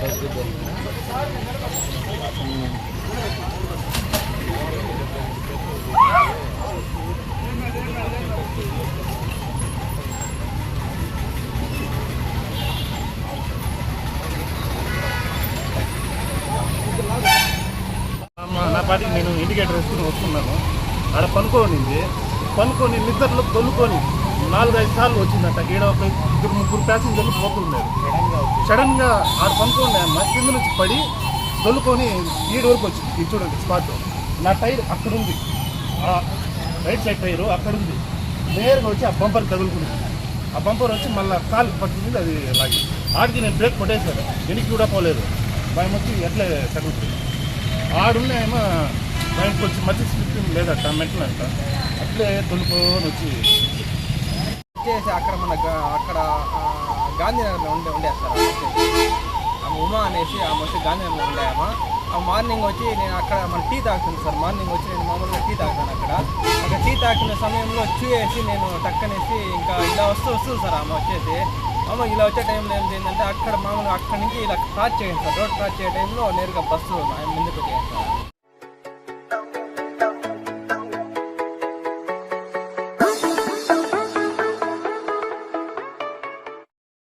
నా పాటికి నేను ఇండికేటర్ వేసుకుని వస్తున్నాను. ఆడ పనుకొని నిద్రలో దొల్లుకొని 4-5 సార్లు వచ్చిందంట. ఈడ ఒక 2-3 ప్యాసింజర్లు పోతున్నారు. సడన్గా ఆడ పనుకోండి అమ్మ కింద నుంచి పడి దొల్లుకొని ఈడ వరకు వచ్చింది. ఇది చూడండి స్పాట్. నా టైర్ అక్కడుంది, రైట్ సైడ్ టైరు అక్కడుంది. నేరుగా వచ్చి ఆ బంపర్ తగులుకుంది. ఆ బంపర్ వచ్చి మళ్ళీ కాలు పట్టుకుంది, అది లాగి ఆడికి నేను బ్రేక్ కొట్టేశాను. వెనక్కి కూడా పోలేదు. భయం వచ్చి ఎట్లే తగులుతుంది. ఆడున్నాయేమో భయంకి వచ్చి మధ్య స్లిప్పింగ్ లేదట, మెట్లు అంట, అట్లే తొలుకొని వచ్చి అక్కడ అక్కడ గాంధీనగర్లో ఉండే సార్ ఆమె ఉమా అనేసి ఆమె వచ్చి గాంధీనగర్లో ఉండేమా. ఆ మార్నింగ్ వచ్చి నేను అక్కడ మన టీ తాగుతాను సార్. మార్నింగ్ వచ్చి నేను మామూలుగా టీ తాగుతాను. అక్కడ టీ తాగిన సమయంలో చూసి నేను టక్కనేసి ఇంకా ఇలా వస్తుంది సార్. ఆమె వచ్చేసి ఇలా వచ్చే టైంలో ఏంటంటే అక్కడ మామూలుగా అక్కడి నుంచి ఇలా క్రాస్ చేయండి సార్. రోడ్ క్రాస్ చేసే టైంలో నేరుగా బస్సు ముందుకు చేయండి సార్.